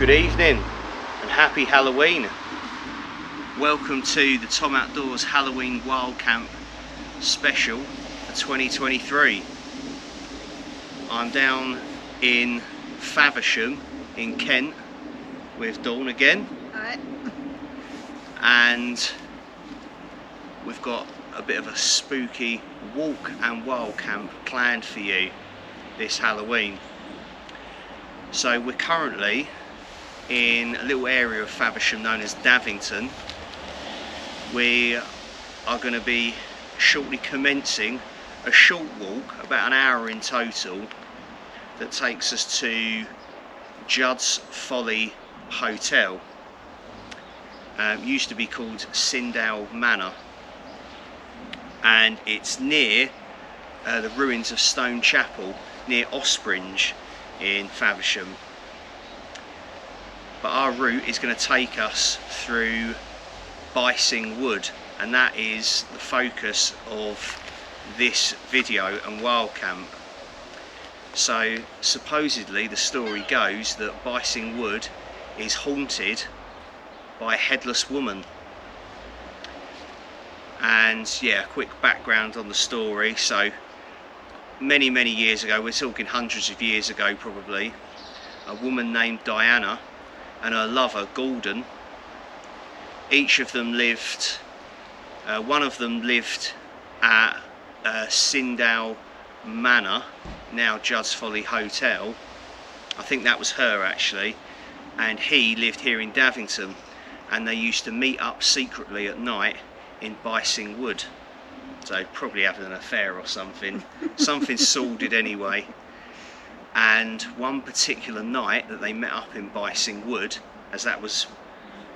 Good evening and happy Halloween. Welcome to the Tom Outdoors Halloween Wild Camp special for 2023. I'm down in Faversham in Kent with Dawn again. Hi. And we've got a bit of a spooky walk and wild camp planned for you this Halloween. So we're currently in a little area of Faversham known as Davington. We are going to be shortly commencing a short walk, about an hour in total, that takes us to Judd's Folly Hotel. Used to be called Sindal Manor, and it's near the ruins of Stone Chapel near Ospringe in Faversham. But our route is going to take us through Bysing Wood, and that is the focus of this video and wild camp. So supposedly the story goes that Bysing Wood is haunted by a headless woman. And yeah, a quick background on the story. So many years ago, we're talking hundreds of years ago probably, a woman named Diana and her lover Gordon, each of them lived, one of them lived at Sindal Manor, now Judd's Folly Hotel. I think that was her actually, and he lived here in Davington, and they used to meet up secretly at night in Bysing Wood. So probably having an affair or something, something sordid anyway. And one particular night that they met up in Bysing Wood, as that was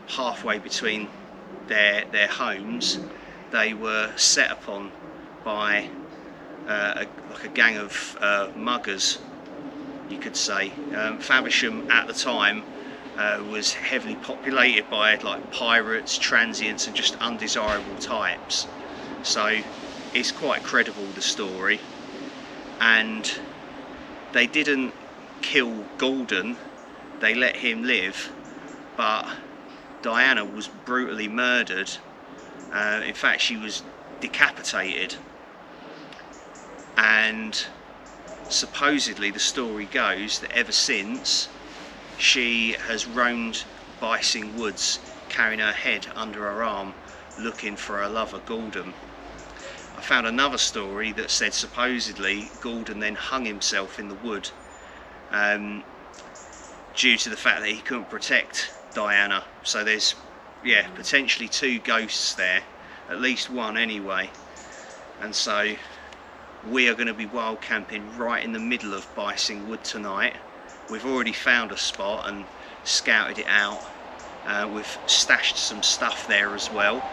halfway between their homes, they were set upon by like a gang of muggers, you could say. Faversham at the time was heavily populated by like pirates, transients and just undesirable types. So it's quite credible, the story. And they didn't kill Gordon, they let him live, but Diana was brutally murdered. In fact, she was decapitated. And supposedly the story goes that ever since, she has roamed Bysing Woods carrying her head under her arm looking for her lover Gordon. I found another story that said supposedly Gordon then hung himself in the wood due to the fact that he couldn't protect Diana. So there's, yeah, potentially two ghosts there, at least one anyway. And so we are going to be wild camping right in the middle of Bysing Wood tonight. We've already found a spot and scouted it out. We've stashed some stuff there as well.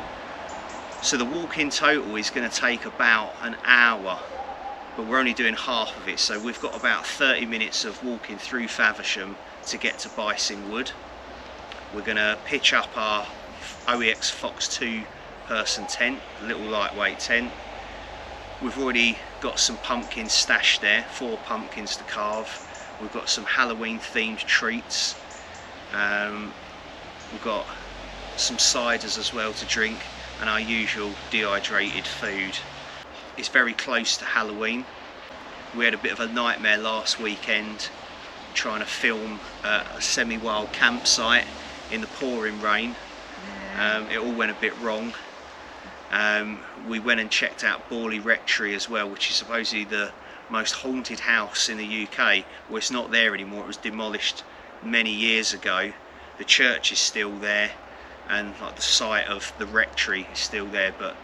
So the walk in total is going to take about an hour, but we're only doing half of it. So we've got about 30 minutes of walking through Faversham to get to Bysing Wood. We're going to pitch up our OEX Phoxx 2-person tent, a little lightweight tent. We've already got some pumpkins stashed there, 4 pumpkins to carve. We've got some Halloween themed treats. We've got some ciders as well to drink, and our usual dehydrated food. It's very close to Halloween. We had a bit of a nightmare last weekend trying to film a semi-wild campsite in the pouring rain. It all went a bit wrong. We went and checked out Borley Rectory as well, which is supposedly the most haunted house in the UK. Well, it's not there anymore, it was demolished many years ago. The church is still there, and like the site of the rectory is still there, but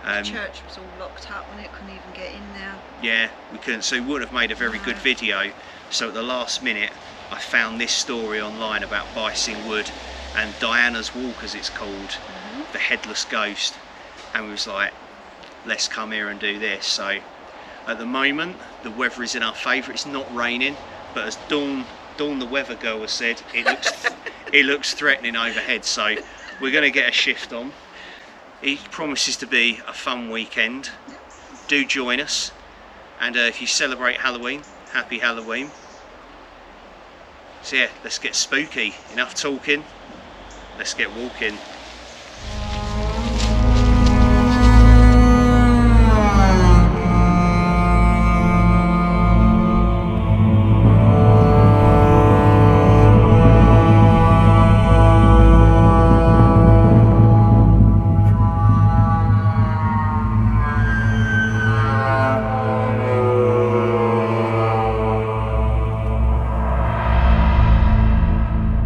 the church was all locked up and it couldn't even get in there. Yeah, we couldn't, so we would have made a very good video. So at the last minute I found this story online about Bysing Wood and Diana's Walk, as it's called, the Headless Ghost, and we was like, let's come here and do this. So at the moment the weather is in our favour. It's not raining, but as Dawn the weather girl has said, it looks threatening overhead, so we're going to get a shift on. It promises to be a fun weekend. Do join us, and if you celebrate Halloween, happy Halloween. So yeah, let's get spooky. Enough talking, let's get walking.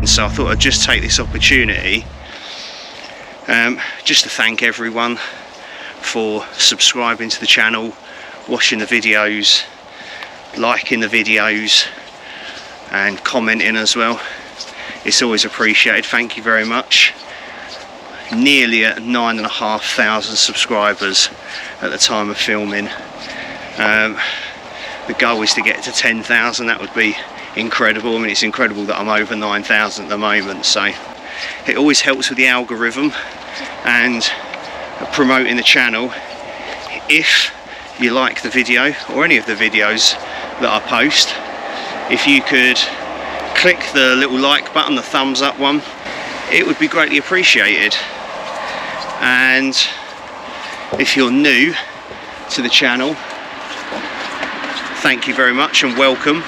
So I thought I'd just take this opportunity just to thank everyone for subscribing to the channel, watching the videos, liking the videos and commenting as well. It's always appreciated, thank you very much. Nearly at 9,500 subscribers at the time of filming. The goal is to get to 10,000, that would be incredible. I mean, it's incredible that I'm over 9,000 at the moment, so it always helps with the algorithm and promoting the channel. If you like the video or any of the videos that I post, if you could click the little like button, the thumbs up one, it would be greatly appreciated. And if you're new to the channel, thank you very much and welcome.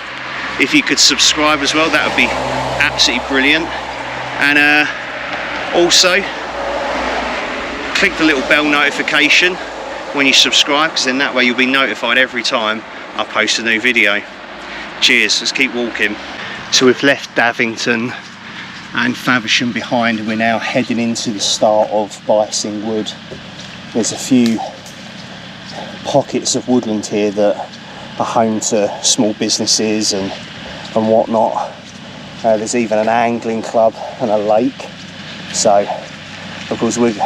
If you could subscribe as well, that would be absolutely brilliant. And also click the little bell notification when you subscribe, because then that way you'll be notified every time I post a new video. Cheers, let's keep walking. So we've left Davington and Faversham behind, and we're now heading into the start of Bysing Wood. There's a few pockets of woodland here that are home to small businesses and whatnot. There's even an angling club and a lake, so of course we've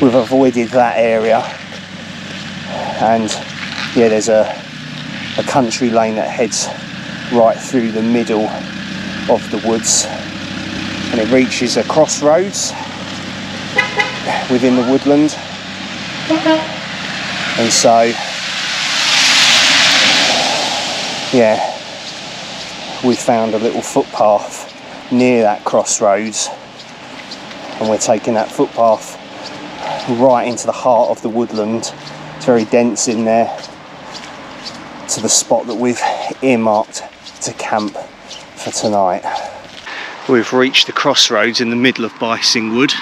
avoided that area. And yeah, there's a country lane that heads right through the middle of the woods, and it reaches a crossroads within the woodland. And so yeah, we found a little footpath near that crossroads, and we're taking that footpath right into the heart of the woodland. It's very dense in there, to the spot that we've earmarked to camp for tonight. We've reached the crossroads in the middle of Bysing Wood.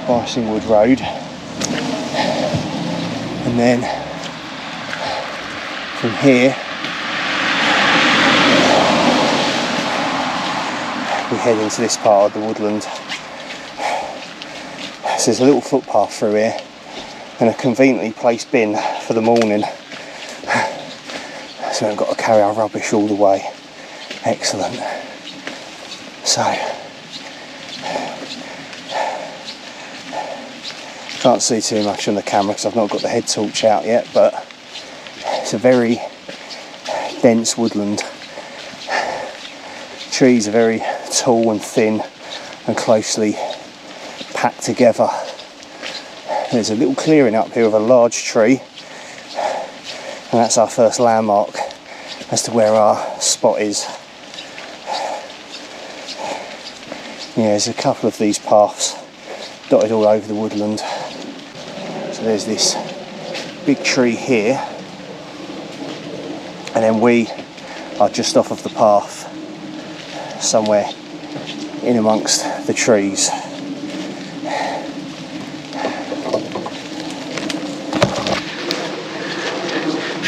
Bysing Wood Road. And then from here we head into this part of the woodland. So there's a little footpath through here and a conveniently placed bin for the morning, so we haven't got to carry our rubbish all the way. Excellent. So can't see too much on the camera because I've not got the head torch out yet, but it's a very dense woodland. Trees are very tall and thin and closely packed together. There's a little clearing up here with a large tree, and that's our first landmark as to where our spot is. Yeah, there's a couple of these paths dotted all over the woodland. So there's this big tree here, and then we are just off of the path, somewhere in amongst the trees.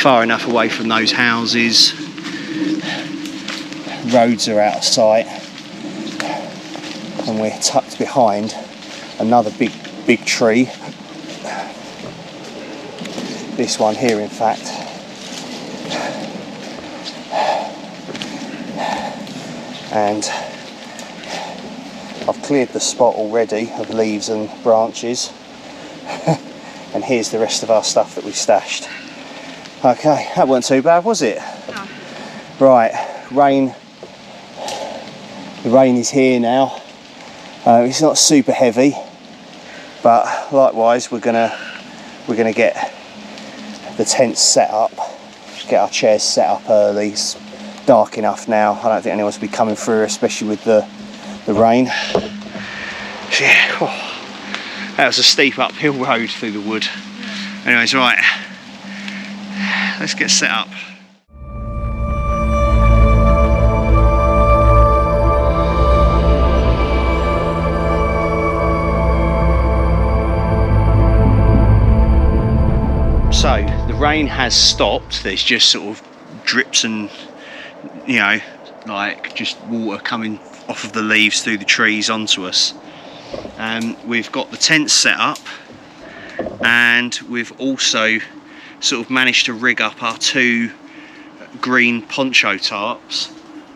Far enough away from those houses, roads are out of sight, and we're tucked behind another big tree. This one here, in fact. And I've cleared the spot already of leaves and branches. And here's the rest of our stuff that we stashed. Okay, that wasn't too bad, was it? No. Right, the rain is here now. It's not super heavy, but likewise we're gonna get the tents set up, get our chairs set up early. dark enough now. I don't think anyone's be coming through, especially with the rain. So yeah, that was a steep uphill road through the wood. Anyways, right, let's get set up. So the rain has stopped. There's just sort of drips and, you know, like just water coming off of the leaves through the trees onto us. We've got the tent set up, and we've also sort of managed to rig up our 2 green poncho tarps.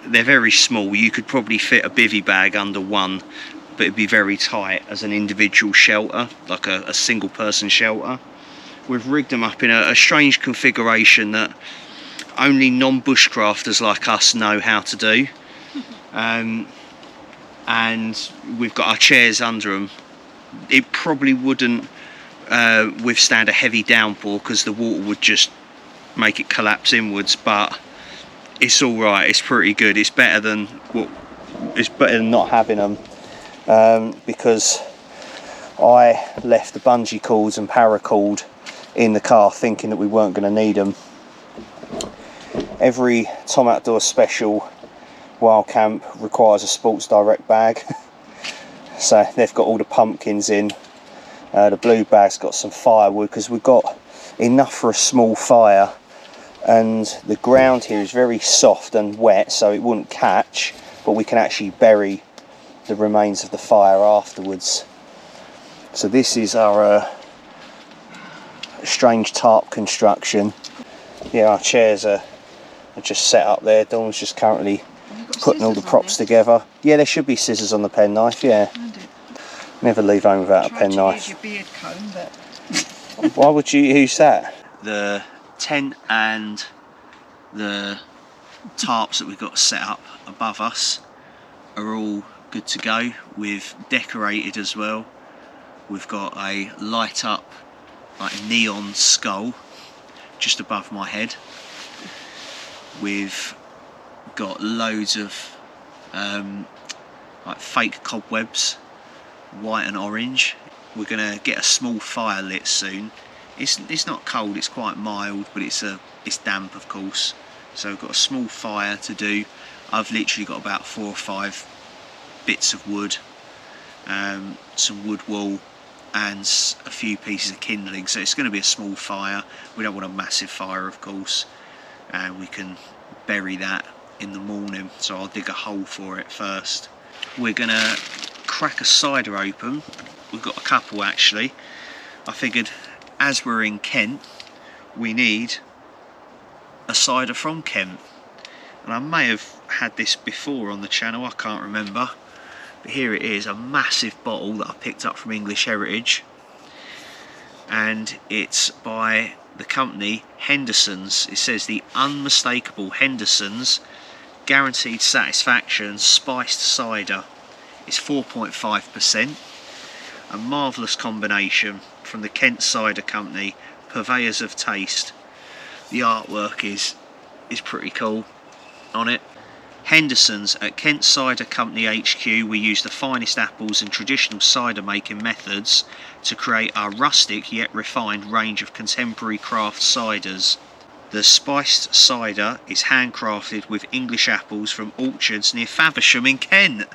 They're very small. You could probably fit a bivvy bag under one, but it'd be very tight as an individual shelter, like a single person shelter. We've rigged them up in a strange configuration that only non-bushcrafters like us know how to do. And we've got our chairs under them. It probably wouldn't withstand a heavy downpour because the water would just make it collapse inwards, but it's all right. It's pretty good. It's better than not having them, because I left the bungee cords and paracord in the car thinking that we weren't going to need them. Every Tom Outdoors Special wild camp requires a Sports Direct bag. So they've got all the pumpkins in. The blue bag's got some firewood because we've got enough for a small fire, and the ground here is very soft and wet, so it wouldn't catch, but we can actually bury the remains of the fire afterwards. So this is our strange tarp construction. Yeah, our chairs are just set up there. Dawn's just currently putting all the props together. Yeah, there should be scissors on the penknife, yeah. Never leave home without a penknife. Your beard comb, but Why would you use that? The tent and the tarps that we've got set up above us are all good to go. We've decorated as well. We've got a light up, like a neon skull just above my head. We've got loads of like fake cobwebs, white and orange. We're gonna get a small fire lit soon. It's not cold, it's quite mild, but it's damp, of course. So we've got a small fire to do. I've literally got about 4 or 5 bits of wood, some wood wool, and a few pieces of kindling. So it's going to be a small fire. We don't want a massive fire, of course, and we can bury that in the morning. So I'll dig a hole for it first. We're going to crack a cider open. We've got a couple actually. I figured as we're in Kent, we need a cider from Kent. And I may have had this before on the channel, I can't remember. But here it is, a massive bottle that I picked up from English Heritage. And it's by the company Henderson's. It says the unmistakable Henderson's guaranteed satisfaction spiced cider. It's 4.5%. A marvellous combination from the Kent Cider Company, purveyors of taste. The artwork is pretty cool on it. Henderson's at Kent Cider Company HQ. We use the finest apples and traditional cider making methods to create our rustic yet refined range of contemporary craft ciders. The spiced cider is handcrafted with English apples from orchards near Faversham in Kent.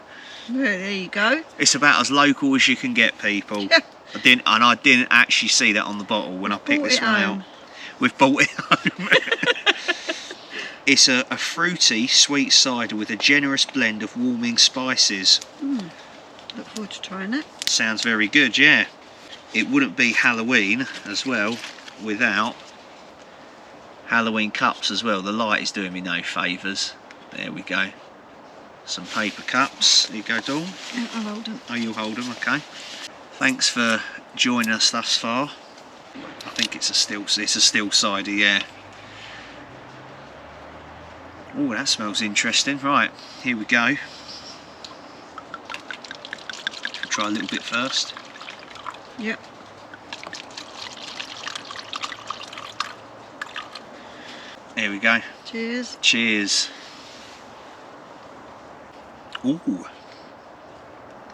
yeah, there you go. It's about as local as you can get, people. I didn't actually see that on the bottle when I picked this one out. We've bought it home. It's a fruity, sweet cider with a generous blend of warming spices. Look forward to trying it. Sounds very good, yeah. It wouldn't be Halloween as well without Halloween cups as well. The light is doing me no favours. There we go. Some paper cups. Here you go, Dawn. Yeah, I'll hold them. Oh, you'll hold them, okay. Thanks for joining us thus far. I think it's a still cider, yeah. Oh, that smells interesting. Right, here we go. Try a little bit first. Yep. There we go. Cheers. Cheers. Ooh.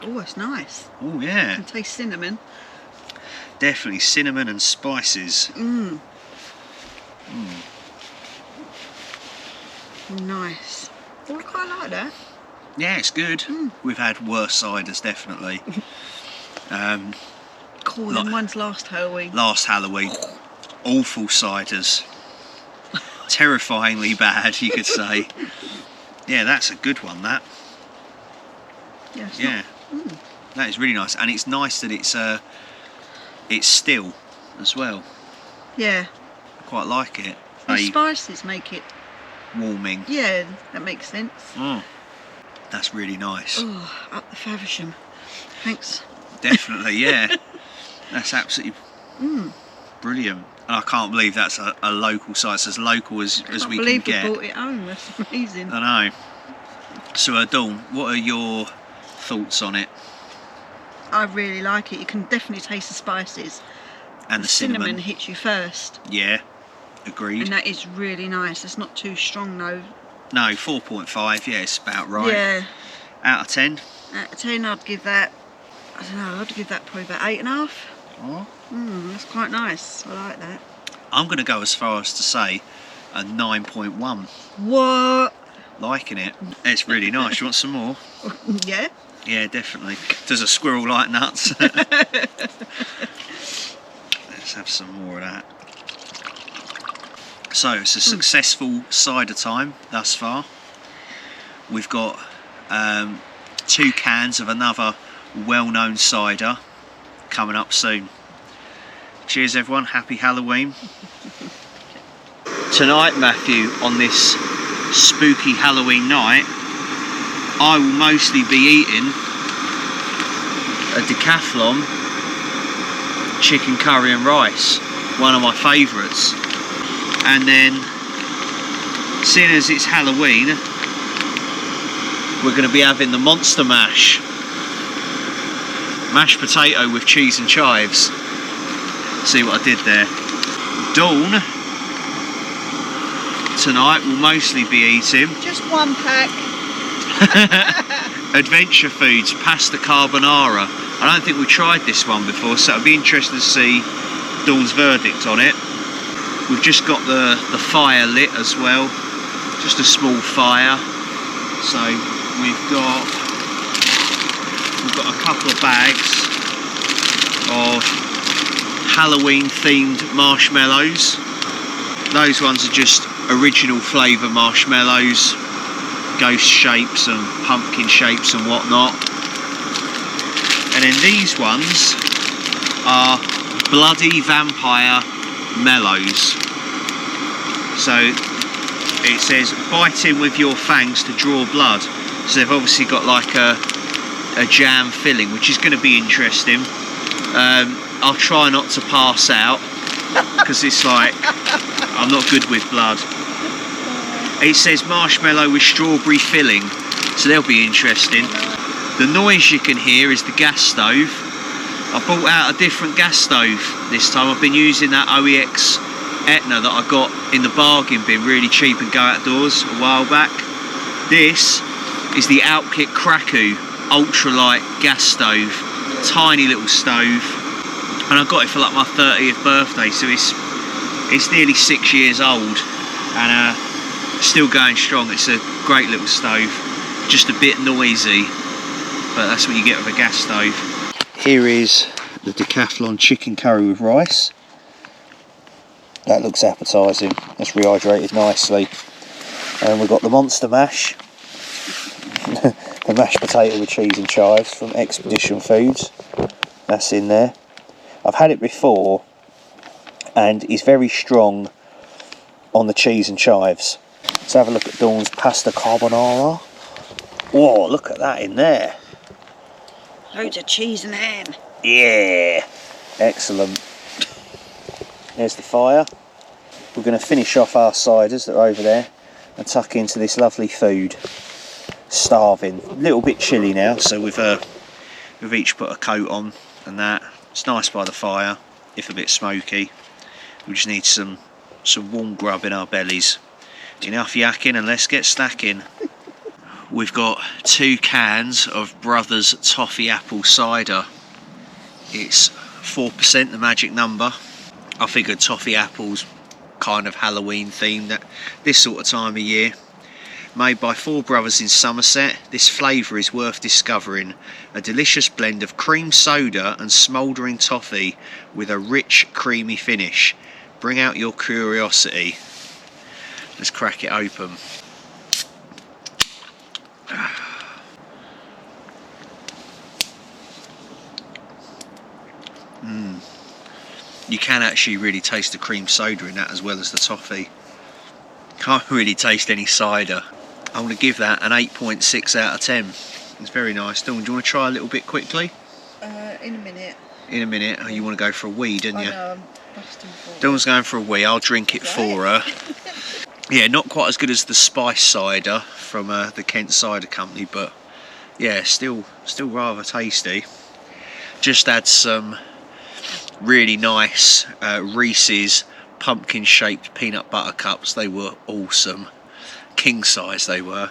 Oh, it's nice. Oh I yeah. can taste cinnamon. Definitely cinnamon and spices. Mmm. Nice. Oh, I quite like that. Yeah, it's good. We've had worse ciders, definitely. Cool, them ones last Halloween. Last Halloween, awful ciders. Terrifyingly bad, you could say. Yeah, that's a good one, that. Yeah. Yeah. That is really nice. And it's nice that it's still as well. Yeah. I quite like it. The spices make it Warming. Yeah, that makes sense. That's really nice. Oh, up the Faversham. Thanks. Definitely, yeah. That's absolutely brilliant. And I can't believe that's a local site. It's as local as we can get. I brought it home. That's amazing. I know. So, Dawn, what are your thoughts on it? I really like it. You can definitely taste the spices. And the cinnamon hits you first. Yeah, agreed. And that is really nice. It's not too strong though. No, 4.5. Yeah, it's about right. Yeah. Out of 10? Out of 10, I'd give that. I don't know. I'd give that probably about 8.5. Oh. That's quite nice. I like that. I'm going to go as far as to say a 9.1. What? Liking it. It's really nice. You want some more? Yeah. Yeah, definitely. Does a squirrel like nuts? Let's have some more of that. So it's a successful cider time thus far. We've got 2 cans of another well-known cider coming up soon. Cheers everyone, happy Halloween. Tonight, Matthew, on this spooky Halloween night, I will mostly be eating a decathlon chicken curry and rice, one of my favourites. And then, seeing as it's Halloween, we're going to be having the monster mash. Mashed potato with cheese and chives. See what I did there. Dawn, tonight, will mostly be eating Just 1 pack. Adventure Foods pasta carbonara. I don't think we tried this one before, so it'll be interesting to see Dawn's verdict on it. We've just got the fire lit as well, just a small fire. So we've got a couple of bags of Halloween themed marshmallows. Those ones are just original flavour marshmallows, ghost shapes and pumpkin shapes and whatnot. And then these ones are bloody vampire mellows. So it says bite in with your fangs to draw blood. So they've obviously got like a jam filling, which is going to be interesting. I'll try not to pass out because it's like I'm not good with blood. It says marshmallow with strawberry filling, so they'll be interesting. The noise you can hear is the gas stove. I bought out a different gas stove this time. I've been using that OEX Etna that I got in the bargain bin, really cheap and go outdoors a while back. This is the Outkit Kraku ultralight gas stove, tiny little stove, and I got it for like my 30th birthday, so it's nearly 6 years old and still going strong. It's a great little stove, just a bit noisy, but that's what you get with a gas stove. Here is the decathlon chicken curry with rice. That looks appetising. That's rehydrated nicely. And we've got the monster mash, the mashed potato with cheese and chives from Expedition Foods. That's in there. I've had it before, and it's very strong on the cheese and chives. Let's have a look at Dawn's pasta carbonara. Whoa, look at that in there. Loads of cheese and ham. Yeah, excellent. There's the fire. We're going to finish off our ciders that are over there and tuck into this lovely food. Starving. A little bit chilly now, so we've each put a coat on and that. It's nice by the fire, if a bit smoky. We just need some warm grub in our bellies. Enough yakking and let's get snacking. we've got 2 cans of Brothers Toffee Apple Cider. It's 4%, the magic number. I figured toffee apples kind of Halloween themed at this sort of time of year. Made by 4 brothers in Somerset, this flavour is worth discovering. A delicious blend of cream soda and smouldering toffee with a rich creamy finish. Bring out your curiosity. Let's crack it open. You can actually really taste the cream soda in that as well as the toffee. Can't really taste any cider. I'm going to give that an 8.6 out of 10. It's very nice. Dawn, do you want to try a little bit quickly? In a minute. In a minute. Oh, you want to go for a wee, didn't you? I know, I'm busting for Dawn's going for a wee. I'll drink it for her. Yeah, not quite as good as the spice cider from the Kent Cider Company, but yeah, still rather tasty. Just add some really nice Reese's pumpkin shaped peanut butter cups. They were awesome. King size they were.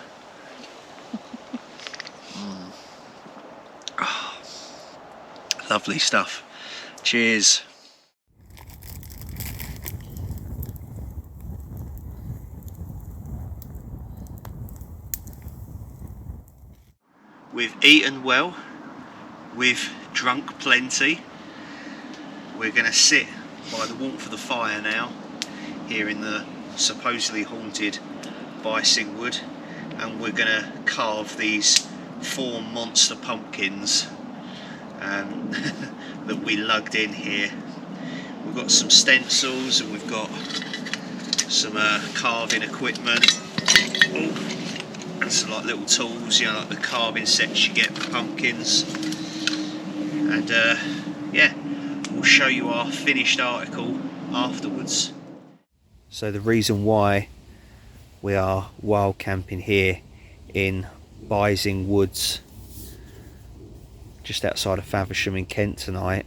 Oh, lovely stuff. Cheers. We've eaten well, we've drunk plenty. We're going to sit by the warmth of the fire now, here in the supposedly haunted Bysing wood, and we're going to carve these 4 monster pumpkins that we lugged in here. We've got some stencils and we've got some carving equipment. And some like little tools, you know, like the carving sets you get for pumpkins. And yeah, we'll show you our finished article afterwards. So the reason why we are wild camping here in Bysing Woods, just outside of Faversham in Kent tonight,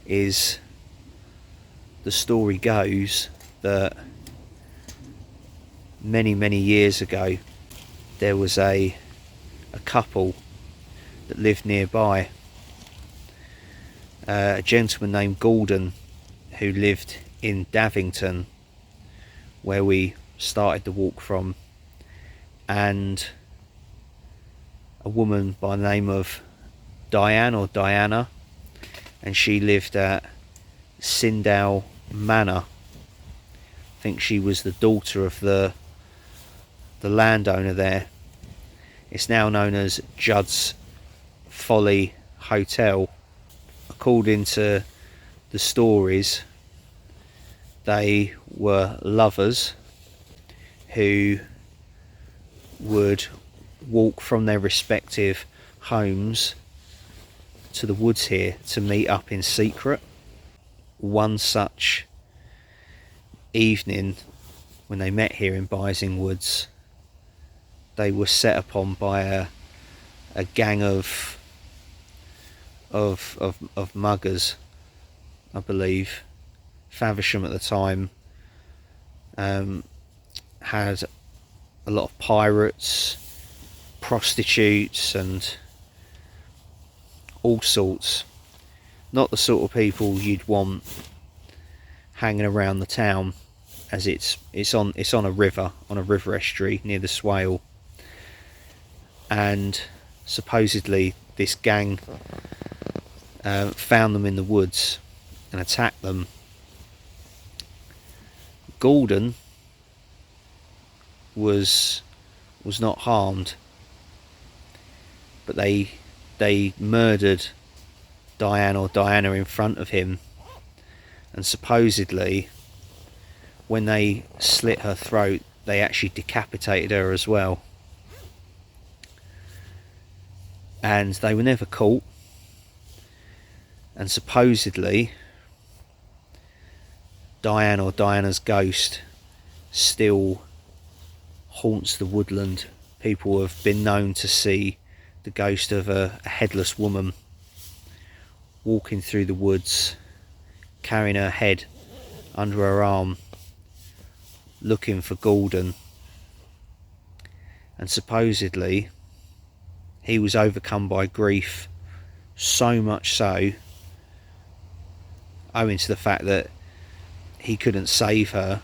is the story goes that many years ago there was a couple that lived nearby, a gentleman named Gordon who lived in Davington, where we started the walk from, and a woman by the name of Diane or Diana, and she lived at Sindal Manor. I think she was the daughter of the landowner there. It's now known as Judd's Folly Hotel. According to the stories, they were lovers who would walk from their respective homes to the woods here to meet up in secret. One such evening when they met here in Bysing Woods, they were set upon by a gang of muggers, I believe. Faversham at the time had a lot of pirates, prostitutes and all sorts. Not the sort of people you'd want hanging around the town, as it's on a river, on a river estuary near the Swale. And supposedly this gang found them in the woods and attacked them. Gordon was not harmed, but they murdered Diane or Diana in front of him, and supposedly when they slit her throat they actually decapitated her as well. And they were never caught, and supposedly Diane or Diana's ghost still haunts the woodland. People have been known to see the ghost of a headless woman walking through the woods, carrying her head under her arm, looking for Gordon. and supposedly he was overcome by grief, so much so, owing to the fact that he couldn't save her,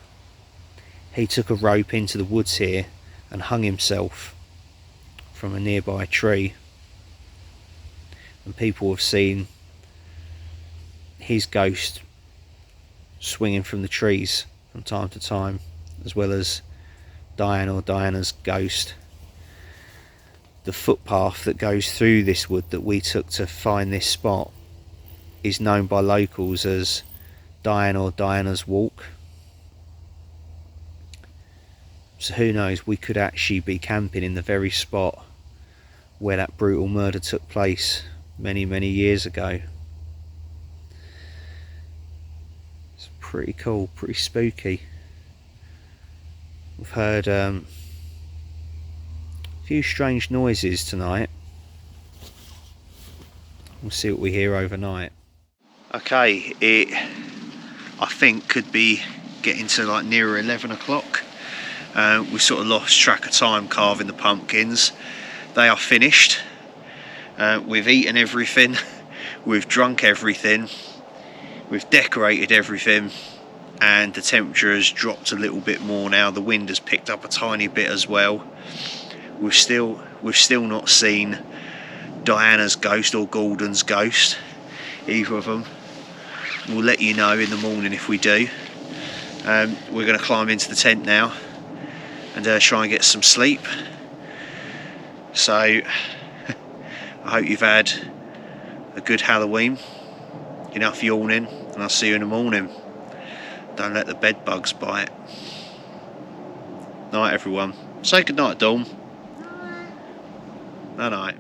he took a rope into the woods here and hung himself from a nearby tree. And people have seen his ghost swinging from the trees from time to time, as well as Diana or Diana's ghost. The footpath that goes through this wood that we took to find this spot is known by locals as Diana or Diana's walk. So who knows, we could actually be camping in the very spot where that brutal murder took place many years ago. It's pretty cool, pretty spooky. We've heard a few strange noises tonight. We'll see what we hear overnight. Okay, it I think could be getting to like nearer 11 o'clock. We sort of lost track of time carving the pumpkins. They are finished. We've eaten everything, we've drunk everything, we've decorated everything, and the temperature has dropped a little bit more now. The wind has picked up a tiny bit as well. We've still not seen Diana's ghost or Gordon's ghost, either of them. We'll let you know in the morning if we do. We're going to climb into the tent now and try and get some sleep. So I hope you've had a good Halloween, enough yawning, and I'll see you in the morning. Don't let the bed bugs bite. Night everyone. Say good night, Dawn. Night night.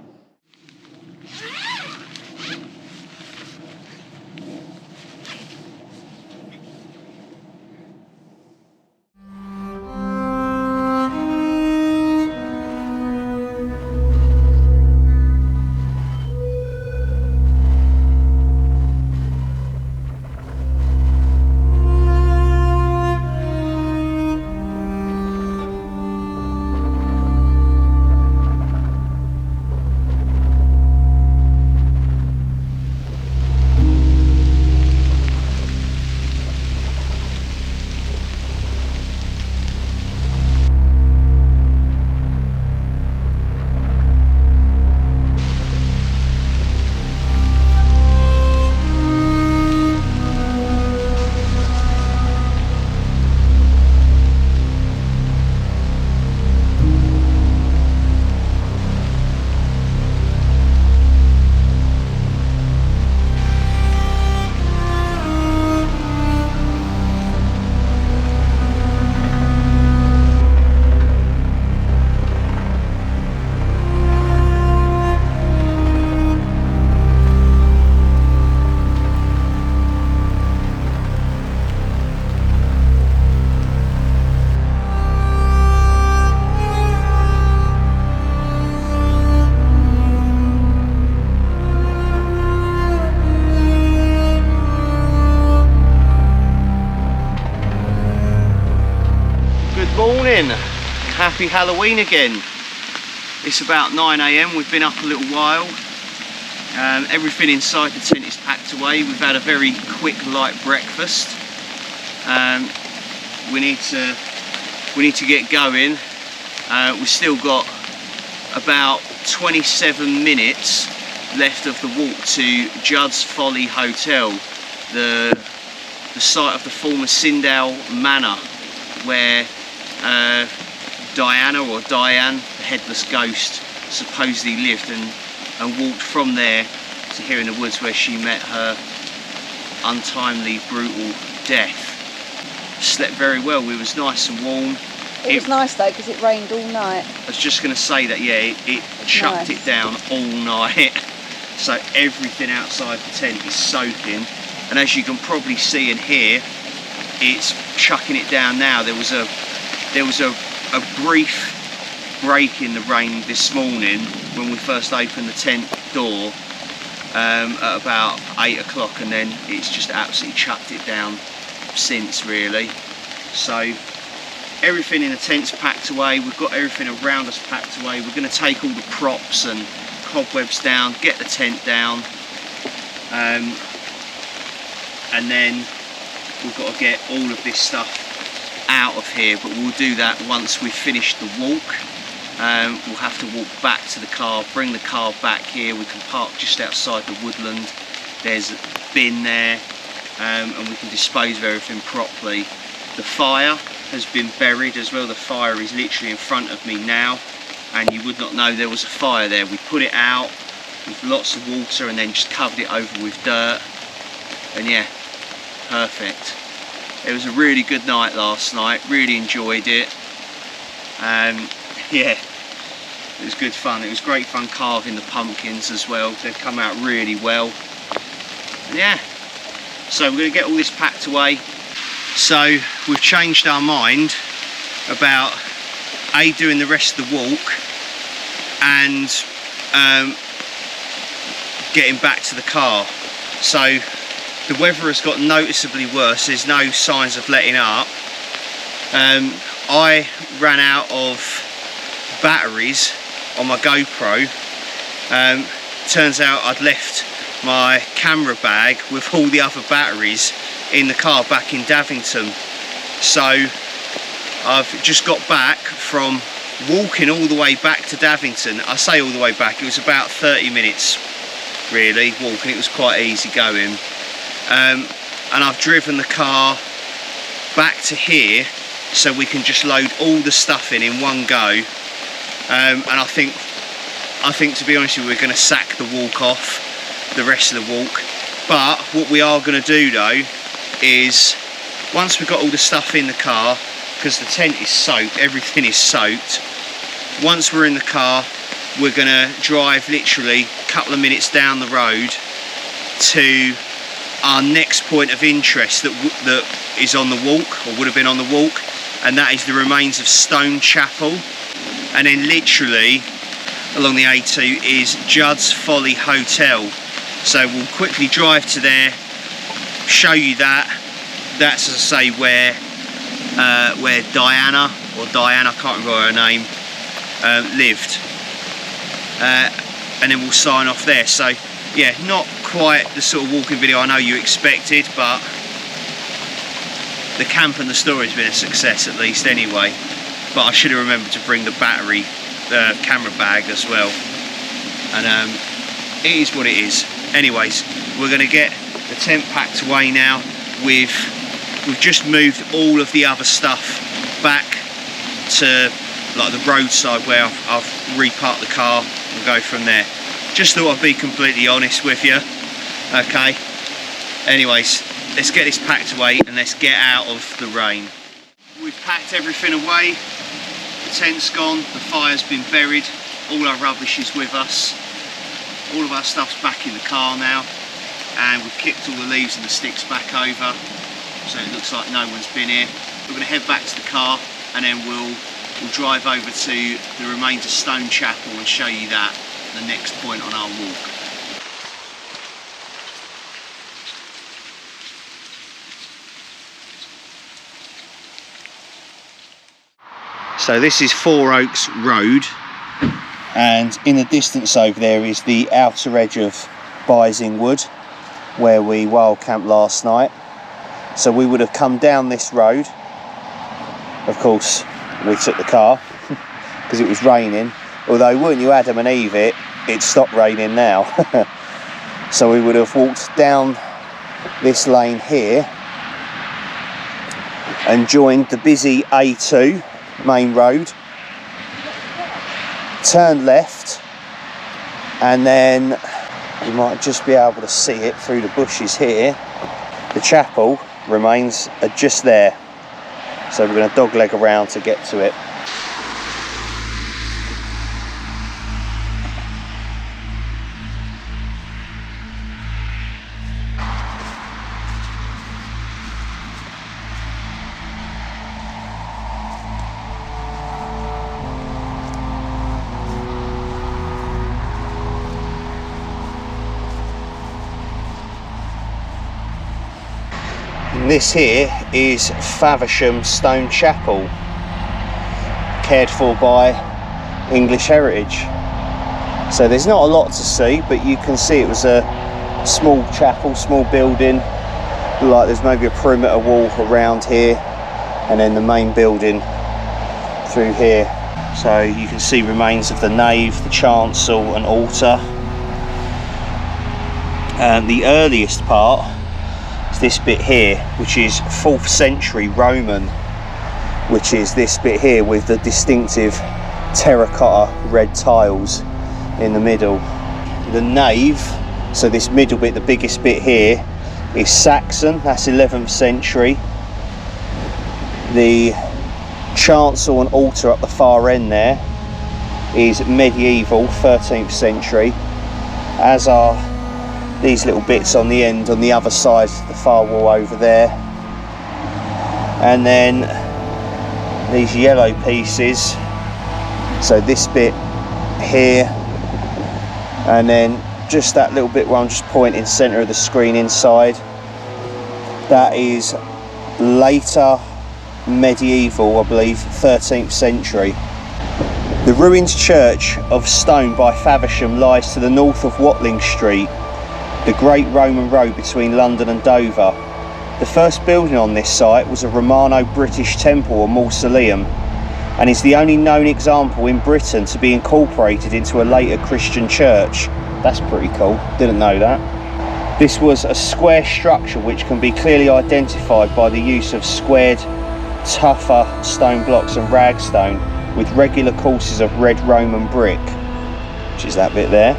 Morning, happy Halloween again. It's about 9 AM, we've been up a little while. Everything inside the tent is packed away. We've had a very quick light breakfast. We need to get going. We've still got about 27 minutes left of the walk to Judd's Folly Hotel, the site of the former Sindal Manor, where Diana or Diane, the headless ghost, supposedly lived, and walked from there to here in the woods where she met her untimely, brutal death. Slept very well. It was nice and warm. It was nice though because it rained all night. I was just going to say that, yeah, it chucked it down all night. So everything outside the tent is soaking, and as you can probably see and hear, it's chucking it down now. There was a brief break in the rain this morning when we first opened the tent door at about 8 o'clock, and then it's just absolutely chucked it down since, really. So everything in the tent's packed away. We've got everything around us packed away. We're going to take all the props and cobwebs down, get the tent down, and then we've got to get all of this stuff out of here, but we'll do that once we've finished the walk. We'll have to walk back to the car, bring the car back here. We can park just outside the woodland. There's a bin there, and we can dispose of everything properly. The fire has been buried as well. The fire is literally in front of me now, and you would not know there was a fire there. We put it out with lots of water and then just covered it over with dirt, and yeah, perfect. It was a really good night last night, really enjoyed it. Yeah, it was good fun. It was great fun carving the pumpkins as well. They've come out really well. And yeah, so we're going to get all this packed away. So we've changed our mind about doing the rest of the walk and getting back to the car. So the weather has got noticeably worse. There's no signs of letting up. I ran out of batteries on my GoPro. Turns out I'd left my camera bag with all the other batteries in the car back in Davington. So I've just got back from walking all the way back to Davington. I say all the way back, it was about 30 minutes really walking. It was quite easy going. And I've driven the car back to here so we can just load all the stuff in one go. And I think to be honest with you, we're going to sack the walk off, the rest of the walk. But what we are going to do though is, once we've got all the stuff in the car, because the tent is soaked, everything is soaked, once we're in the car, we're going to drive literally a couple of minutes down the road to our next point of interest that is on the walk, or would have been on the walk, and that is the remains of Stone Chapel. And then literally along the A2 is Judd's Folly Hotel. So we'll quickly drive to there, show you that. That's, as I say, where Diana, I can't remember her name, lived. And then we'll sign off there. So yeah, not quite the sort of walking video I know you expected, but the camp and the story has been a success at least anyway. But I should have remembered to bring the battery, the camera bag as well. And it is what it is. Anyways, we're going to get the tent packed away now. We've just moved all of the other stuff back to like the roadside where I've reparked the car and go from there. Just thought I'd be completely honest with you. Okay. Anyways, let's get this packed away and let's get out of the rain. We've packed everything away. The tent's gone, the fire's been buried, all our rubbish is with us. All of our stuff's back in the car now, and we've kicked all the leaves and the sticks back over, so it looks like no one's been here. We're going to head back to the car, and then we'll drive over to the remains of Stone Chapel and show you that, the next point on our walk. So this is Four Oaks Road, and in the distance over there is the outer edge of Bysing Wood, where we wild camped last night. So we would have come down this road. Of course, we took the car because it was raining. Although, wouldn't you Adam and Eve it stopped raining now. So we would have walked down this lane here and joined the busy A2 main road, turned left, and then you might just be able to see it through the bushes here. The chapel remains are just there, so we're going to dogleg around to get to it. This here is Faversham Stone Chapel, cared for by English Heritage. So there's not a lot to see, but you can see it was a small chapel, small building. Like there's maybe a perimeter wall around here, and then the main building through here. So you can see remains of the nave, the chancel and altar. And the earliest part is this bit here, which is 4th century Roman, which is this bit here with the distinctive terracotta red tiles in the middle. The nave, so this middle bit, the biggest bit here, is Saxon, that's 11th century. The chancel and altar at the far end there is medieval, 13th century, as are these little bits on the end on the other side, the far wall over there. And then these yellow pieces, so this bit here, and then just that little bit where I'm just pointing centre of the screen inside, that is later medieval, I believe, 13th century. The ruined church of stone by Faversham lies to the north of Watling Street, the great Roman road between London and Dover. The first building on this site was a Romano-British temple or mausoleum, and is the only known example in Britain to be incorporated into a later Christian church. That's pretty cool, didn't know that. This was a square structure which can be clearly identified by the use of squared, tougher stone blocks and ragstone with regular courses of red Roman brick, which is that bit there.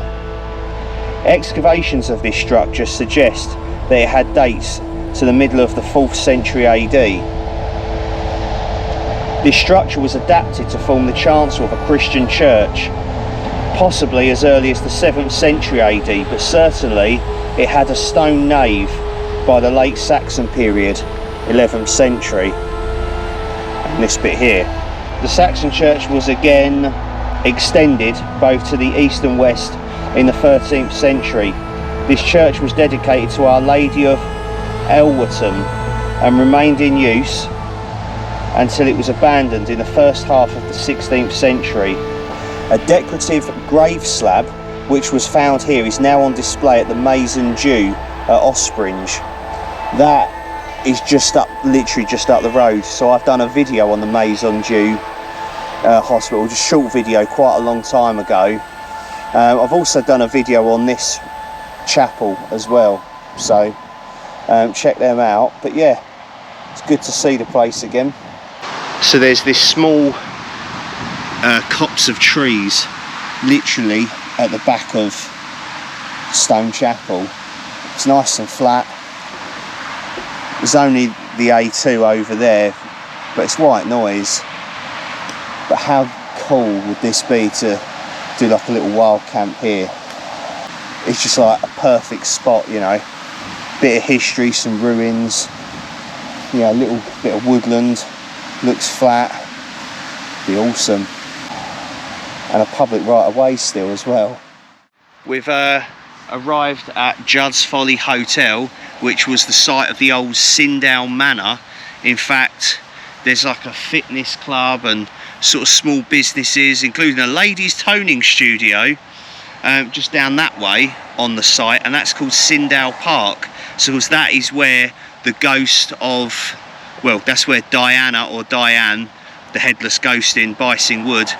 Excavations of this structure suggest that it had dates to the middle of the 4th century AD. This structure was adapted to form the chancel of a Christian church, possibly as early as the 7th century AD, but certainly it had a stone nave by the late Saxon period, 11th century. And this bit here. The Saxon church was again extended both to the east and west in the 13th century. This church was dedicated to Our Lady of Elwerton and remained in use until it was abandoned in the first half of the 16th century. A decorative grave slab which was found here is now on display at the Maison Dieu at Ospringe. That is just up, literally just up the road. So I've done a video on the Maison Dieu hospital, just a short video quite a long time ago. I've also done a video on this chapel as well, so check them out. But yeah, it's good to see the place again. So there's this small copse of trees literally at the back of Stone Chapel. It's nice and flat. There's only the A2 over there, but it's white noise. But how cool would this be to do like a little wild camp here? It's just like a perfect spot, you know. Bit of history, some ruins, you know, a little bit of woodland, looks flat, be awesome. And a public right of way still as well. We've arrived at Judd's Folly Hotel, which was the site of the old Sindal Manor. In fact, there's like a fitness club and sort of small businesses, including a ladies' toning studio just down that way on the site, and that's called Sindal Park. So that is where the ghost of, well, that's where Diana, or Diane, the headless ghost in Bysing Wood,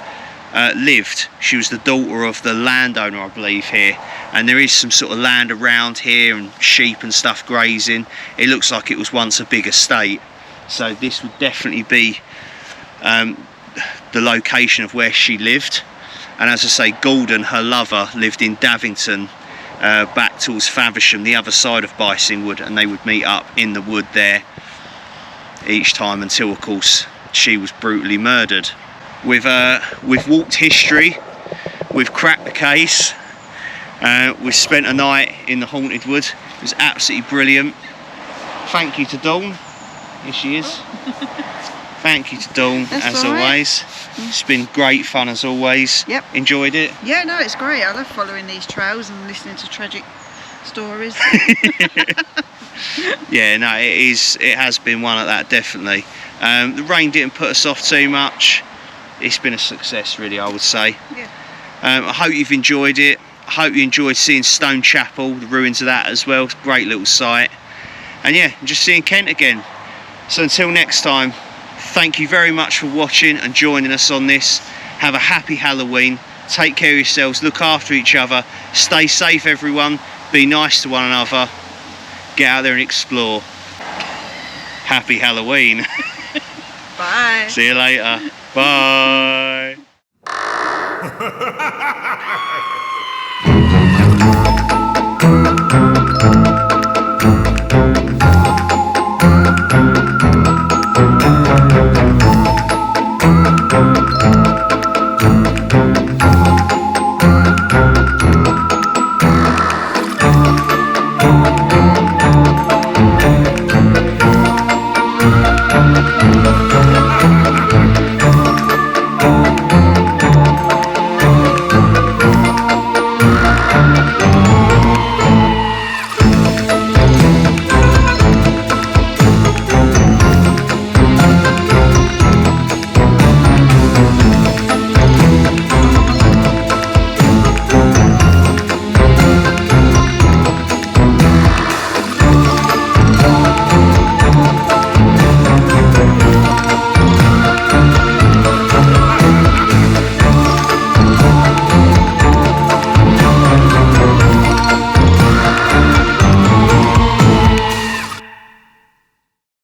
lived. She was the daughter of the landowner, I believe, here, and there is some sort of land around here and sheep and stuff grazing. It looks like it was once a big estate, so this would definitely be the location of where she lived. And as I say, Gordon, her lover, lived in Davington, back towards Faversham, the other side of Bysing Wood, and they would meet up in the wood there each time until, of course, she was brutally murdered. We've walked history, we've cracked the case, we've spent a night in the haunted wood. It was absolutely brilliant. Thank you to Dawn. Here she is. Thank you to Dawn, as always. It's been great fun as always. Yep. Enjoyed it? Yeah, no, it's great. I love following these trails and listening to tragic stories. Yeah, no, it has been one of that, definitely. The rain didn't put us off too much. it's been a success, really, I would say. Yeah. I hope you've enjoyed it. I hope you enjoyed seeing Stone Chapel, the ruins of that as well. It's a great little site. And yeah, just seeing Kent again. So until next time, thank you very much for watching and joining us on this. Have a happy Halloween. Take care of yourselves. Look after each other. Stay safe, everyone. Be nice to one another. Get out there and explore. Happy Halloween. Bye. See you later. Bye.